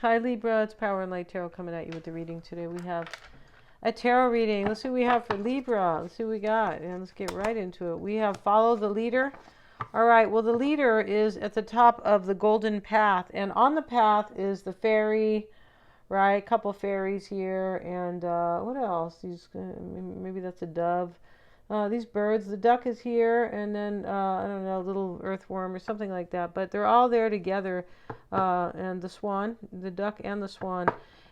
Hi Libra, it's Power and Light Tarot coming at you with the reading today. We have a tarot reading. Let's see what we have for Libra. Let's see what we got. And let's get right into it. We have Follow the Leader. All right, well, the leader is at the top of the golden path. And on the path is the fairy, right? A couple fairies here. And what else? Maybe that's a dove. These birds, the duck is here, and then, I don't know, a little earthworm or something like that. But they're all there together, and the swan, the duck and the swan.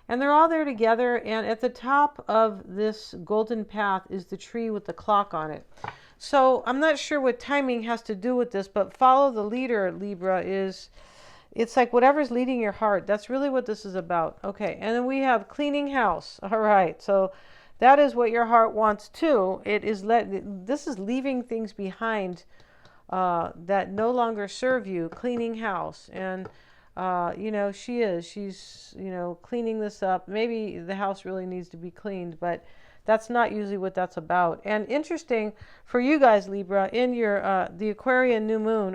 And they're all there together, and at the top of this golden path is the tree with the clock on it. So I'm not sure what timing has to do with this, but follow the leader, Libra, it's like whatever's leading your heart. That's really what this is about. Okay, and then we have cleaning house. All right, so that is what your heart wants too. This is leaving things behind that no longer serve you, cleaning house. And, she's, cleaning this up. Maybe the house really needs to be cleaned, but that's not usually what that's about. And interesting for you guys, Libra, in your, the Aquarius new moon,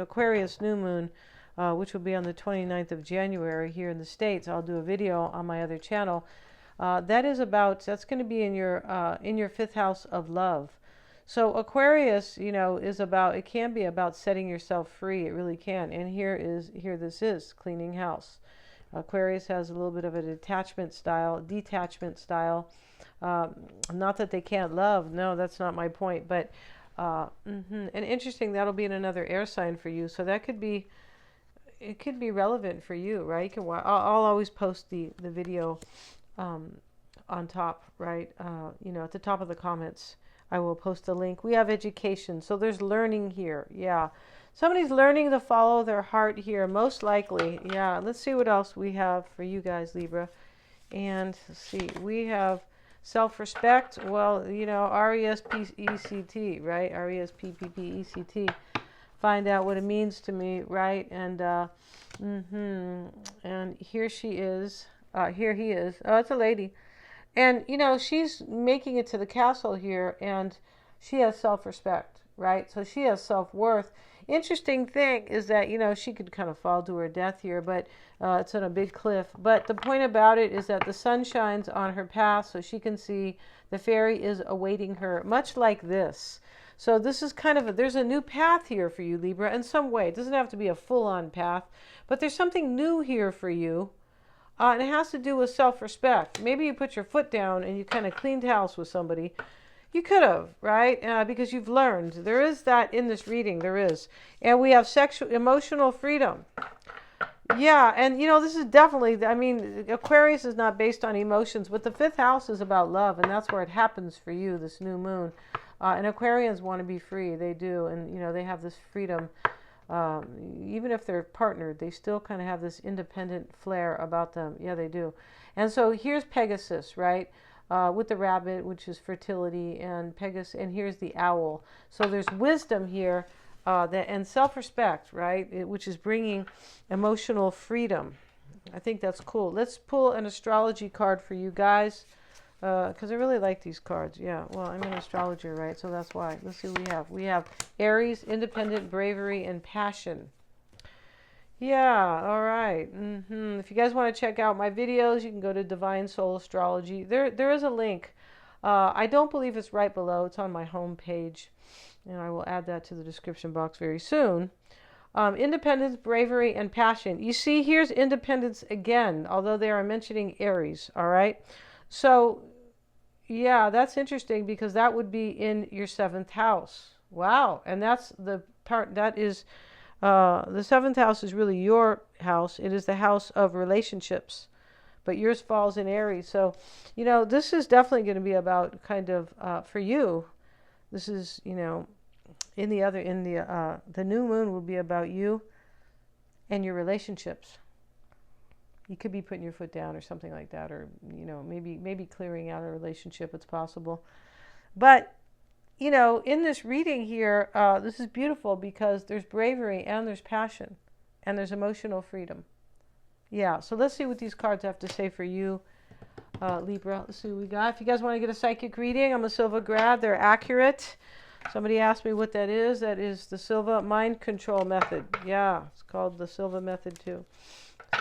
which will be on the 29th of January here in the States. I'll do a video on my other channel. That's going to be in your fifth house of love. So Aquarius, it can be about setting yourself free. It really can. And here this is cleaning house. Aquarius has a little bit of a detachment style. Not that they can't love. No, that's not my point. But, and interesting, that'll be in another air sign for you. So it could be relevant for you, right? I'll always post the video on top, right? At the top of the comments, I will post a link. We have education. So there's learning here. Yeah. Somebody's learning to follow their heart here, most likely. Yeah. Let's see what else we have for you guys, Libra. And let's see, we have self-respect. Well, R-E-S-P-E-C-T, right? R-E-S-P-P-P-E-C-T. Find out what it means to me, right? And, and here she is. Here he is. Oh, it's a lady. And, she's making it to the castle here, and she has self-respect, right? So she has self-worth. Interesting thing is that, she could kind of fall to her death here, but it's on a big cliff. But the point about it is that the sun shines on her path, so she can see the fairy is awaiting her, much like this. So this is kind of there's a new path here for you, Libra, in some way. It doesn't have to be a full-on path, but there's something new here for you. And it has to do with self-respect. Maybe you put your foot down and you kind of cleaned house with somebody. You could have, right? Because you've learned. There is that in this reading. There is. And we have emotional freedom. Yeah, and this is definitely, Aquarius is not based on emotions, but the fifth house is about love, and that's where it happens for you, this new moon. And Aquarians want to be free. They do, and, they have this freedom. Even if they're partnered, they still kind of have this independent flair about them. Yeah, they do. And so here's Pegasus, right? With the rabbit, which is fertility, and Pegasus, and here's the owl. So there's wisdom here, and self-respect, right? Which is bringing emotional freedom. I think that's cool. Let's pull an astrology card for you guys. Because I really like these cards. Yeah, well, I'm an astrologer, right? So that's why. Let's see what we have. We have Aries, independent, bravery, and passion. Yeah, all right. If you guys want to check out my videos, you can go to Divine Soul Astrology. There is a link. I don't believe it's right below. It's on my home page. And I will add that to the description box very soon. Independence, bravery, and passion. You see, here's independence again, although they are mentioning Aries, all right? So, yeah, that's interesting because that would be in your seventh house. Wow. And that's the part that is, the seventh house is really your house. It is the house of relationships, but yours falls in Aries. So, this is definitely going to be about kind of, for you, this is, the new moon will be about you and your relationships. You could be putting your foot down or something like that, or, maybe clearing out a relationship. It's possible. But, in this reading here, this is beautiful because there's bravery and there's passion and there's emotional freedom. Yeah, so let's see what these cards have to say for you, Libra. Let's see what we got. If you guys want to get a psychic reading, I'm a Silva grad. They're accurate. Somebody asked me what that is. That is the Silva mind control method. Yeah, it's called the Silva method too.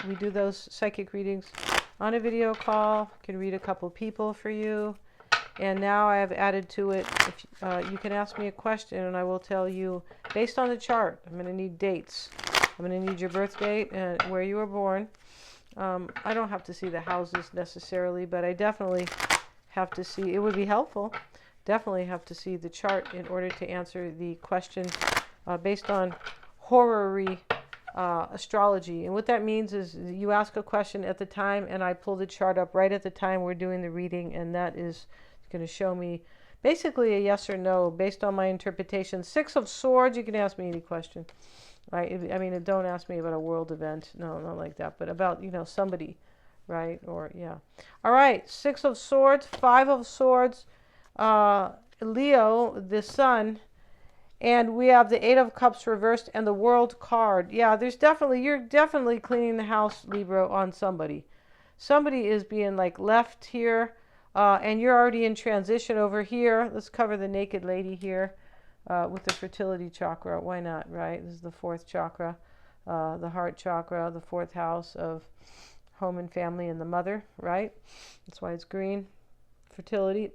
We do those psychic readings on a video call. Can read a couple people for you. And now I have added to it, if, you can ask me a question and I will tell you, based on the chart, I'm going to need dates. I'm going to need your birth date and where you were born. I don't have to see the houses necessarily, but I definitely have to see, it would be helpful, definitely have to see the chart in order to answer the question based on horary astrology. And what that means is you ask a question at the time and I pull the chart up right at the time we're doing the reading, and that is going to show me basically a yes or no based on my interpretation. Six of Swords, you can ask me any question, right? I mean, don't ask me about a world event, no, not like that, but about, you know, somebody, right? Or yeah. All right, Six of Swords, Five of Swords, Leo, the Sun, and we have the Eight of Cups reversed and the World card. Yeah, you're definitely cleaning the house, Libra, on somebody. Somebody is being like left here. And you're already in transition over here. Let's cover the naked lady here with the fertility chakra. Why not, right? This is the fourth chakra, the heart chakra, the fourth house of home and family and the mother, right? That's why it's green, fertility.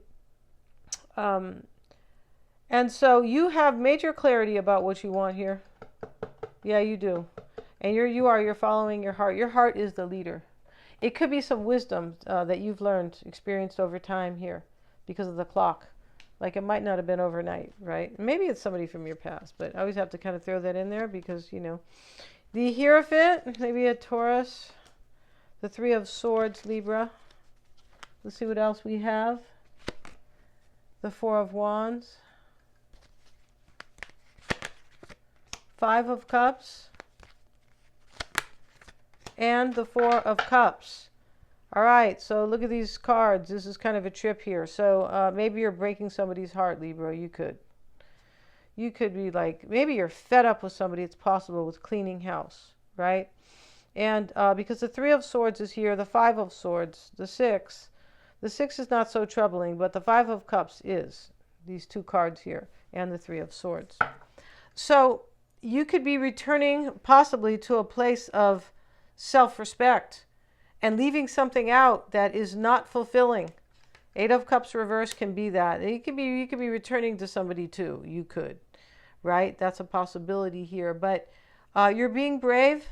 And so you have major clarity about what you want here. Yeah, you do. And you're following your heart. Your heart is the leader. It could be some wisdom that you've learned, experienced over time here because of the clock. Like it might not have been overnight, right? Maybe it's somebody from your past, but I always have to kind of throw that in there because, you know. The Hierophant, maybe a Taurus. The Three of Swords, Libra. Let's see what else we have. The Four of Wands. Five of Cups. And the Four of Cups. All right, so look at these cards. This is kind of a trip here. So maybe you're breaking somebody's heart, Libra. You could. You could be like, maybe you're fed up with somebody. It's possible with cleaning house, right? And because the Three of Swords is here, the Five of Swords, the Six. The Six is not so troubling, but the Five of Cups is. These two cards here, and the Three of Swords. So you could be returning possibly to a place of self-respect and leaving something out that is not fulfilling. Eight of Cups reverse can be that. You could be returning to somebody too. You could, right? That's a possibility here. But you're being brave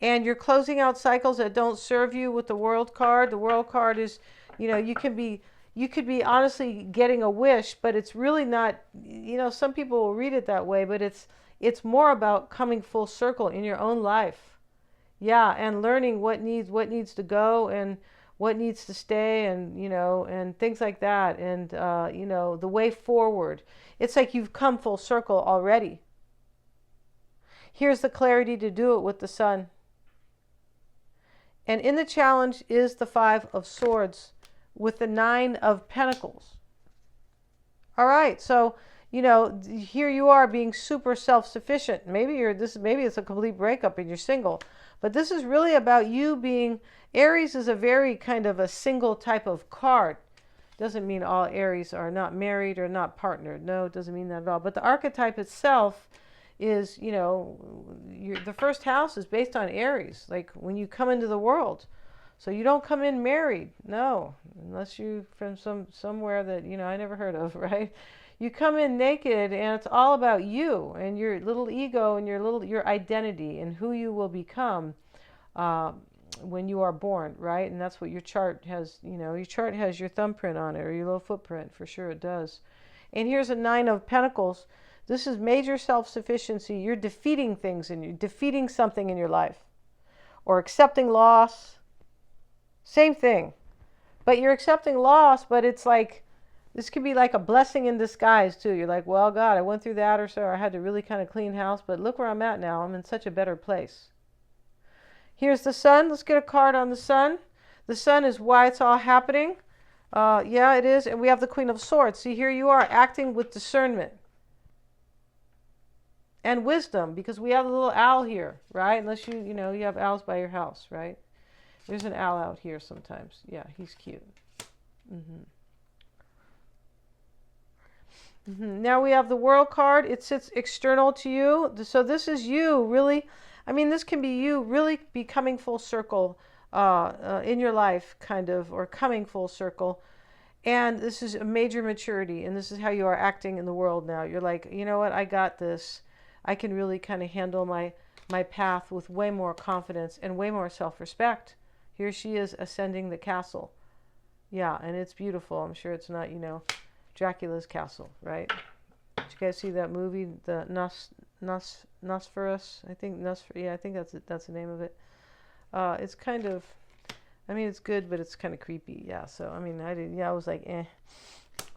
and you're closing out cycles that don't serve you with the World card. The World card is, you know, you could be honestly getting a wish, but it's really not, you know, some people will read it that way, but it's more about coming full circle in your own life. Yeah, and learning what needs to go and what needs to stay, and you know, and things like that, and you know, the way forward. It's like you've come full circle already. Here's the clarity to do it with the Sun. And in the challenge is the Five of Swords with the Nine of Pentacles. All right, so you know, here you are being super self-sufficient. Maybe it's a complete breakup and you're single. But this is really about you being, Aries is a very kind of a single type of card. Doesn't mean all Aries are not married or not partnered. No, it doesn't mean that at all. But the archetype itself is, you know, the first house is based on Aries, like when you come into the world. So you don't come in married, no, unless you're from somewhere that, you know, I never heard of, right? You come in naked and it's all about you and your little ego and your identity and who you will become when you are born, right? And that's what your chart has, you know, your chart has your thumbprint on it or your little footprint, for sure it does. And here's a Nine of Pentacles. This is major self-sufficiency. You're defeating things and you're defeating something in your life or accepting loss. Same thing. But you're accepting loss, but it's like, this could be like a blessing in disguise too. You're like, well, God, I went through that or so. I had to really kind of clean house, but look where I'm at now. I'm in such a better place. Here's the Sun. Let's get a card on the Sun. The Sun is why it's all happening. Yeah, it is. And we have the Queen of Swords. See, here you are acting with discernment and wisdom, because we have a little owl here, right? Unless you have owls by your house, right? There's an owl out here sometimes. Yeah, he's cute. Now we have the World card. It sits external to you. So this is you really I mean, this can be you really becoming full circle in your life, kind of, or coming full circle. And this is a major maturity, and this is how you are acting in the world now. You're like, you know what, I got this. I can really kind of handle my path with way more confidence and way more self-respect. Here she is ascending the castle. Yeah, and it's beautiful. I'm sure it's not, Dracula's castle, right? Did you guys see that movie, the Nosferatu? I think I think that's the name of it. It's kind of, I mean, it's good, but it's kind of creepy. Yeah. So I mean, I was like,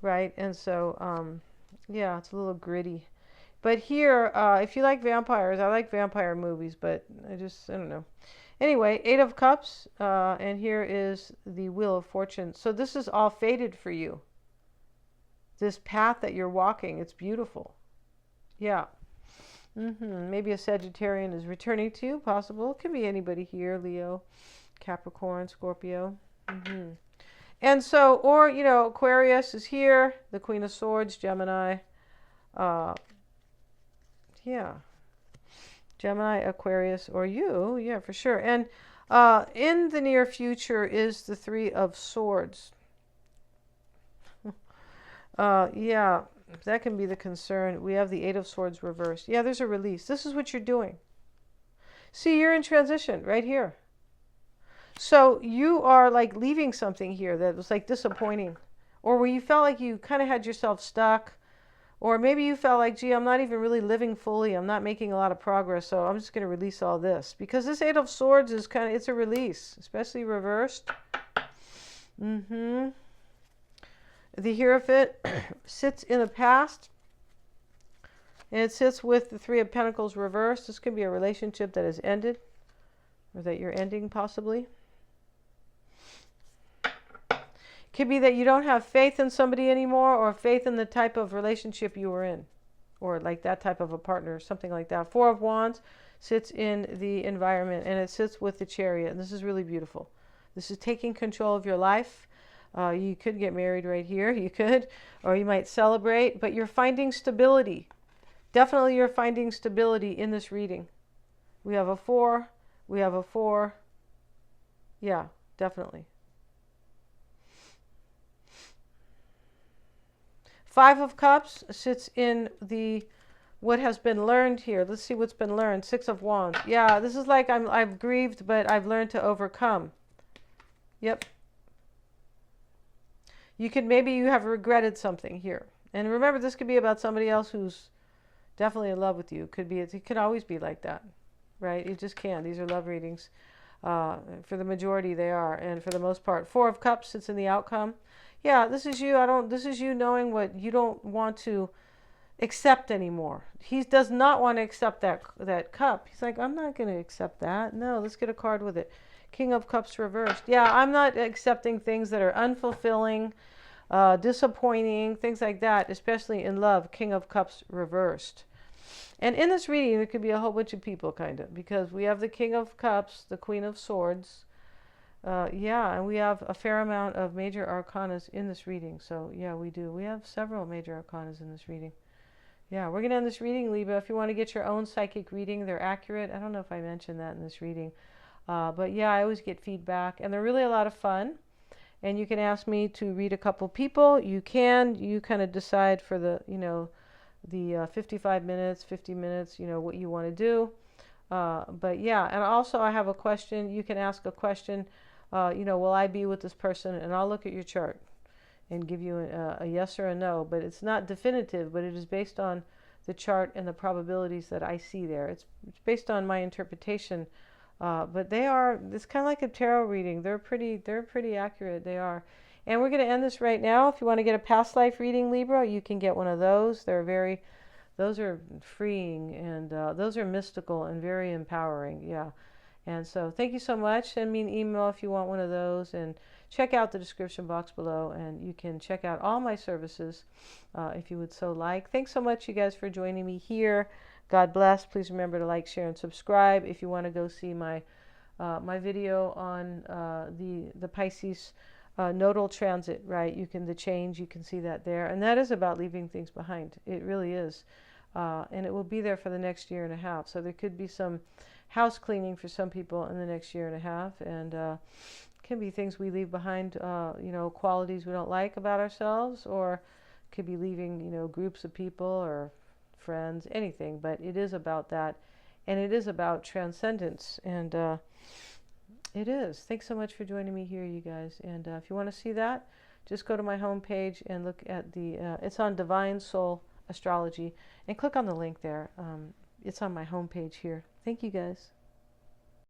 right. And so, yeah, it's a little gritty. But here, if you like vampires, I like vampire movies, but I don't know. Anyway, Eight of Cups, and here is the Wheel of Fortune. So this is all fated for you. This path that you're walking, it's beautiful. Yeah. Maybe a Sagittarian is returning to you, possible. It could be anybody here, Leo, Capricorn, Scorpio. And so, or, Aquarius is here, the Queen of Swords, Gemini. Yeah. Gemini, Aquarius, or you. Yeah, for sure. And in the near future is the Three of Swords. Yeah, that can be the concern. We have the Eight of Swords reversed. Yeah, there's a release. This is what you're doing. See, you're in transition right here. So you are like leaving something here that was like disappointing, or where you felt like you kind of had yourself stuck, or maybe you felt like, gee, I'm not even really living fully. I'm not making a lot of progress, so I'm just going to release all this. Because this Eight of Swords is it's a release, especially reversed. The Hierophant sits in the past, and it sits with the Three of Pentacles reversed. This could be a relationship that has ended, or that you're ending possibly. Could be that you don't have faith in somebody anymore, or faith in the type of relationship you were in, or like that type of a partner, or something like that. Four of Wands sits in the environment, and it sits with the Chariot, and this is really beautiful. This is taking control of your life. You could get married right here, you could, or you might celebrate, but you're finding stability. Definitely you're finding stability in this reading. We have a 4, we have a 4. Yeah, definitely. 5 of Cups sits in the what has been learned here. Let's see what's been learned. 6 of Wands. Yeah, this is like I've grieved, but I've learned to overcome. Yep. Maybe you have regretted something here. And remember, this could be about somebody else who's definitely in love with you. It could always be like that, right? It just can. These are love readings. For the majority, they are, and for the most part, 4 of Cups sits in the outcome. Yeah, this is you. This is you knowing what you don't want to accept anymore. He does not want to accept that cup. He's like, I'm not going to accept that. No, let's get a card with it. King of Cups reversed. Yeah, I'm not accepting things that are unfulfilling, disappointing, things like that, especially in love. King of Cups reversed. And in this reading, there could be a whole bunch of people, kind of, because we have the King of Cups, the Queen of Swords. Yeah, and we have a fair amount of major arcanas in this reading. So, yeah, we do. We have several major arcanas in this reading. Yeah, we're going to end this reading, Libra. If you want to get your own psychic reading, they're accurate. I don't know if I mentioned that in this reading. But, yeah, I always get feedback, and they're really a lot of fun. And you can ask me to read a couple people. You kind of decide for the, the 55 minutes, 50 minutes, what you want to do. But, yeah, and also I have a question. You can ask a question. Will I be with this person? And I'll look at your chart and give you a yes or a no. But it's not definitive, but it is based on the chart and the probabilities that I see there. It's based on my interpretation. But it's kind of like a tarot reading. They're pretty accurate. They are. And we're going to end this right now. If you want to get a past life reading, Libra, you can get one of those. Those are freeing, and those are mystical and very empowering. Yeah. And so thank you so much. Send me an email if you want one of those, and check out the description box below, and you can check out all my services if you would so like. Thanks so much, you guys, for joining me here. God bless. Please remember to like, share, and subscribe. If you want to go see my video on the Pisces nodal transit, right? The change, you can see that there. And that is about leaving things behind. It really is. And it will be there for the next year and a half. So there could be some house cleaning for some people in the next year and a half, and can be things we leave behind, qualities we don't like about ourselves, or could be leaving, groups of people or friends, anything. But it is about that, and it is about transcendence, and it is. Thanks so much for joining me here, you guys. And if you want to see that, just go to my homepage and look at it's on Divine Soul Astrology, and click on the link there. It's on my homepage here. Thank you, guys.